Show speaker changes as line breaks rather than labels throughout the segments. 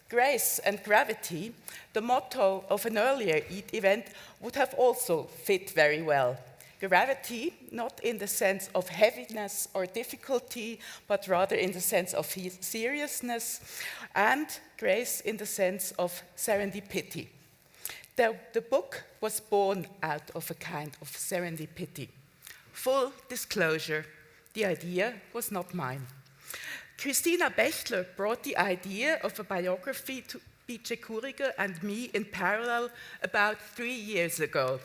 grace and gravity, the motto of an earlier E.A.T event, would have also fit very well. Gravity, not in the sense of heaviness or difficulty, but rather in the sense of seriousness, and grace in the sense of serendipity. The book was born out of a kind of serendipity. Full disclosure, the idea was not mine. Christina Bechtler brought the idea of a biography to Bice Curiger and me in parallel about 3 years ago.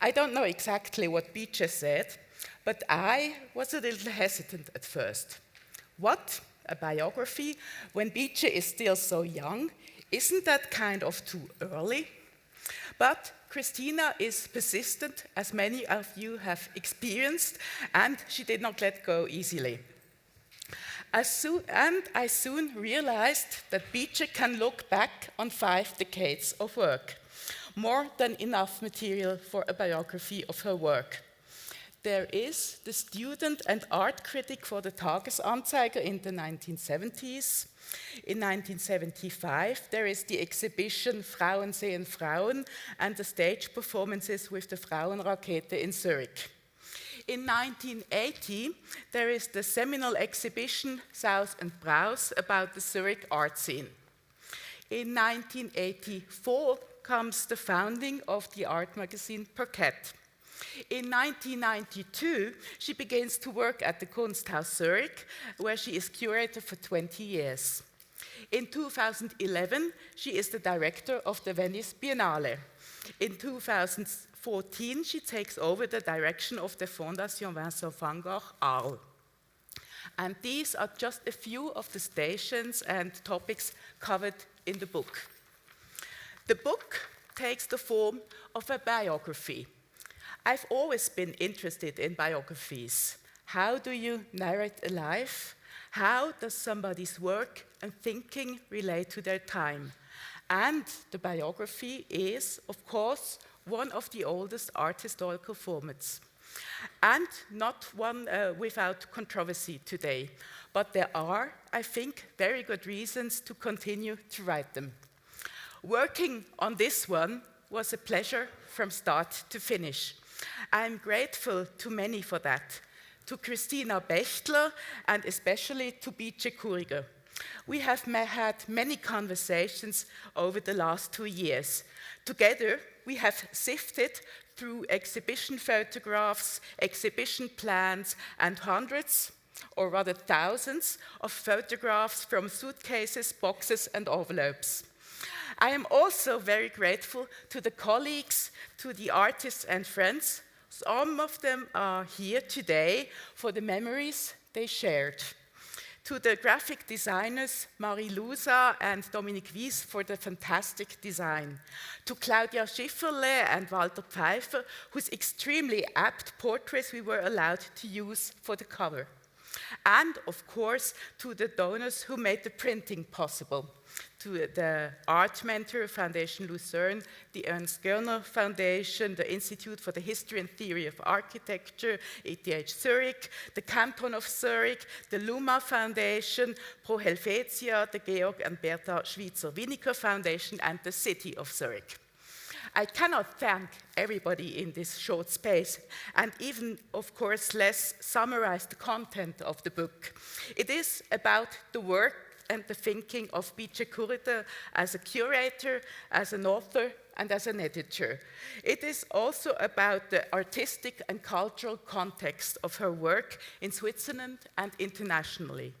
I don't know exactly what Bice said, but I was a little hesitant at first. What? A biography? When Bice is still so young? Isn't that kind of too early? But Christina is persistent, as many of you have experienced, and she did not let go easily. I soon realized that Bice can look back on 5 decades of work. More than enough material for a biography of her work. There is the student and art critic for the Tagesanzeiger in the 1970s. In 1975, there is the exhibition Frauen sehen Frauen and the stage performances with the Frauenrakete in Zurich. In 1980, there is the seminal exhibition Saus and Braus about the Zurich art scene. In 1984, comes the founding of the art magazine Parquet. In 1992, she begins to work at the Kunsthaus Zurich, where she is curator for 20 years. In 2011, she is the director of the Venice Biennale. In 2014, she takes over the direction of the Fondation Vincent van Gogh, Arles. And these are just a few of the stations and topics covered in the book. The book takes the form of a biography. I've always been interested in biographies. How do you narrate a life? How does somebody's work and thinking relate to their time? And the biography is, of course, one of the oldest art historical formats. And not one without controversy today. But there are, I think, very good reasons to continue to write them. Working on this one was a pleasure from start to finish. I'm grateful to many for that, to Christina Bechtler and especially to Bice Curiger. We have had many conversations over the last 2 years. Together, we have sifted through exhibition photographs, exhibition plans, and hundreds, or rather thousands, of photographs from suitcases, boxes, and envelopes. I am also very grateful to the colleagues, to the artists and friends. Some of them are here today for the memories they shared. To the graphic designers Marie Lusa and Dominique Wies for the fantastic design. To Claudia Schifferle and Walter Pfeiffer, whose extremely apt portraits we were allowed to use for the cover. And, of course, to the donors who made the printing possible. To the Art Mentor Foundation Lucerne, the Ernst Görner Foundation, the Institute for the History and Theory of Architecture, ETH Zurich, the Canton of Zurich, the Luma Foundation, Pro Helvetia, the Georg and Bertha Schweitzer Winiker Foundation, and the City of Zurich. I cannot thank everybody in this short space, and even, of course, less summarize the content of the book. It is about the work and the thinking of Bice Curiger as a curator, as an author, and as an editor. It is also about the artistic and cultural context of her work in Switzerland and internationally.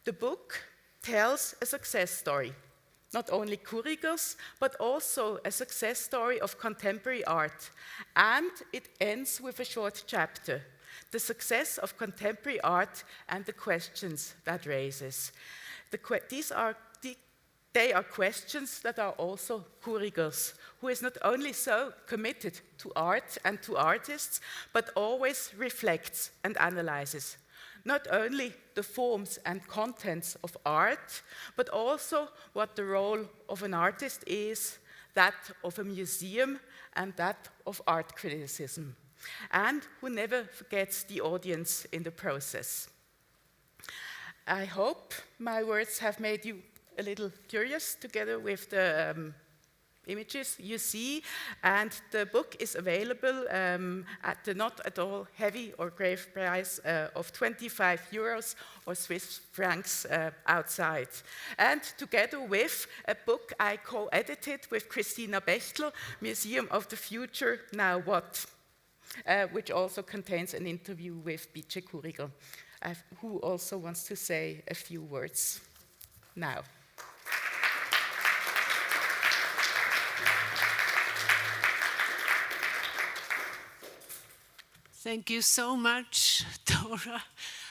The book tells a success story, not only Curiger's, but also a success story of contemporary art. And it ends with a short chapter, the success of contemporary art and the questions that raises. They are questions that are also Curiger's, who is not only so committed to art and to artists, but always reflects and analyzes not only the forms and contents of art, but also what the role of an artist is, that of a museum, and that of art criticism, and who never forgets the audience in the process. I hope my words have made you a little curious together with the images you see, and the book is available at the not at all heavy or grave price of 25 euros or Swiss francs outside. And together with a book I co-edited with Christina Bechtel, Museum of the Future, Now What? Which also contains an interview with Bice Curiger, who also wants to say a few words now.
Thank you so much, Dora.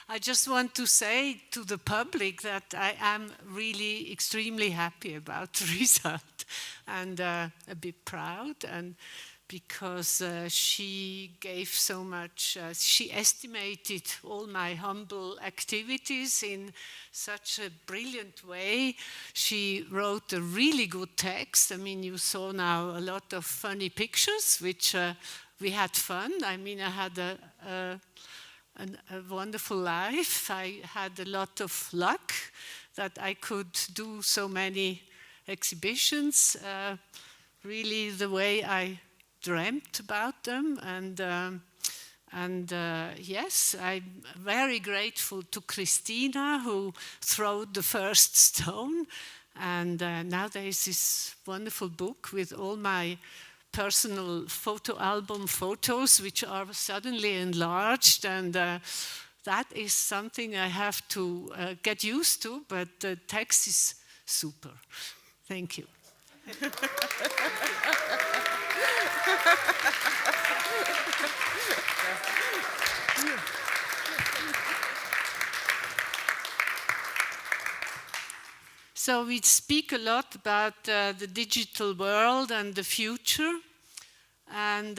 I just want to say to the public that I am really extremely happy about the result and a bit proud, and because she gave so much, she estimated all my humble activities in such a brilliant way. She wrote a really good text. I mean, you saw now a lot of funny pictures, which we had fun. I mean, I had a wonderful life. I had a lot of luck that I could do so many exhibitions, really the way I dreamt about them. And yes, I'm very grateful to Christina, who threw the first stone. And now there is this wonderful book with all my personal photo album photos, which are suddenly enlarged, and that is something I have to get used to, but the text is super. Thank you. So we speak a lot about the digital world and the future, and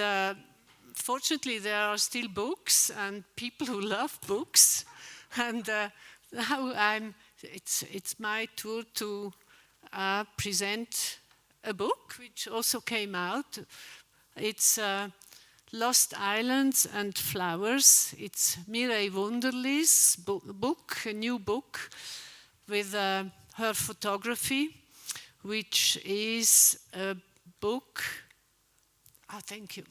fortunately there are still books and people who love books, and now it's my tour to present a book which also came out. It's Lost Islands and Flowers. It's MireilleWunderly's book, a new book with her photography, which is a book. Oh, thank you.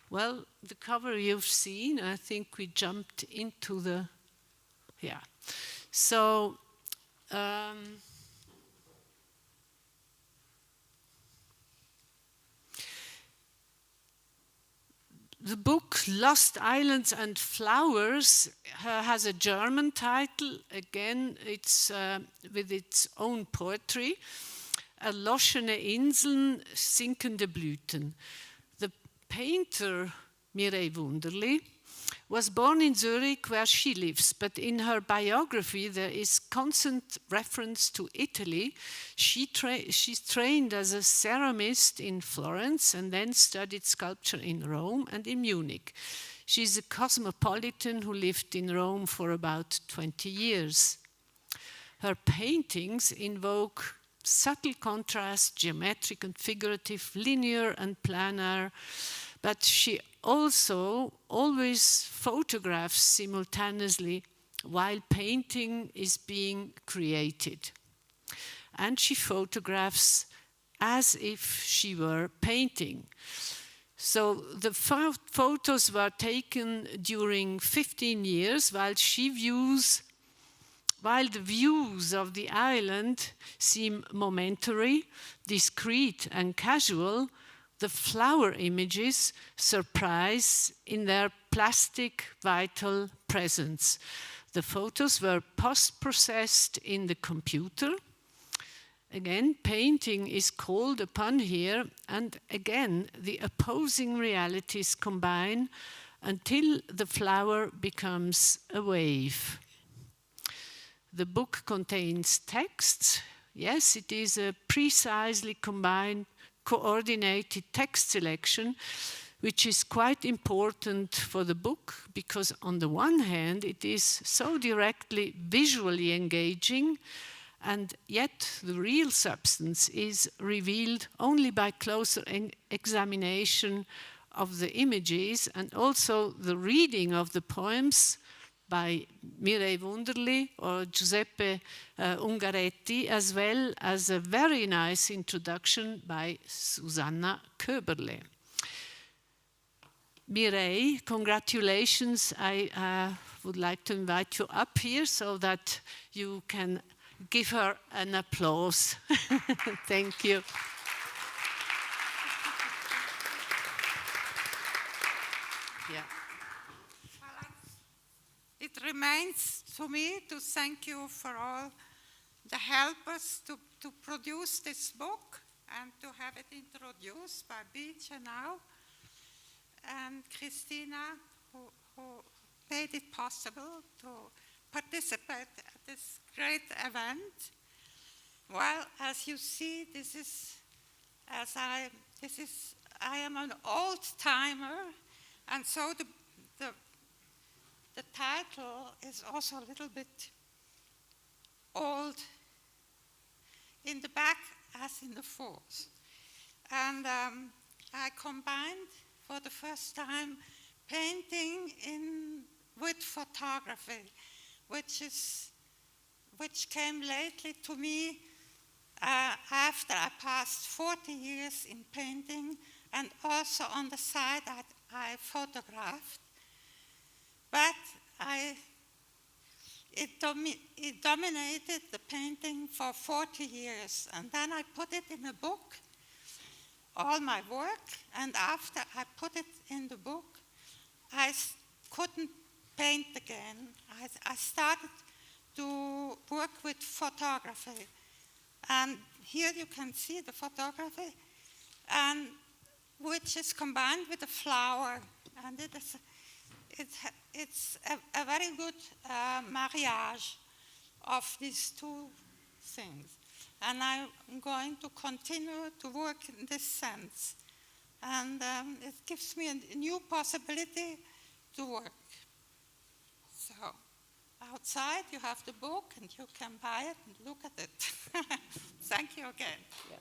Well, the cover you've seen, I think we jumped into the, yeah. So, the book Lost Islands and Flowers has a German title. Again, it's with its own poetry. Erloschene Inseln, sinkende Blüten. The painter MireilleWunderly was born in Zurich, where she lives, but in her biography there is constant reference to Italy. She's trained as a ceramist in Florence and then studied sculpture in Rome and in Munich. She's a cosmopolitan who lived in Rome for about 20 years. Her paintings invoke subtle contrast, geometric and figurative, linear and planar, but she also always photographs simultaneously while painting is being created. And she photographs as if she were painting. So the photos were taken during 15 years while the views of the island seem momentary, discreet and casual, the flower images surprise in their plastic, vital presence. The photos were post-processed in the computer. Again, painting is called upon here, and again, the opposing realities combine until the flower becomes a wave. The book contains texts. Yes, it is a precisely coordinated text selection, which is quite important for the book because on the one hand it is so directly visually engaging, and yet the real substance is revealed only by closer examination of the images and also the reading of the poems by MireilleWunderly or Giuseppe Ungaretti, as well as a very nice introduction by Susanna Köberle. Mireille, congratulations. I would like to invite you up here so that you can give her an applause. Thank you. Yeah.
Well, it remains to me to thank you for all the helpers to produce this book and to have it introduced by Bice now, and Christina, who made it possible to participate at this great event. Well, as you see, I am an old timer, and so the title is also a little bit old in the back as in the forth. And I combined for the first time painting with photography, which came lately to me after I passed 40 years in painting, and also on the side I photographed. But it dominated the painting for 40 years, and then I put it in a book, all my work, and after I put it in the book, I couldn't paint again. I started to work with photography, and here you can see the photography, and which is combined with a flower, and it's a very good marriage of these two things. And I'm going to continue to work in this sense. And it gives me a new possibility to work. So outside you have the book and you can buy it and look at it. Thank you again. Yeah.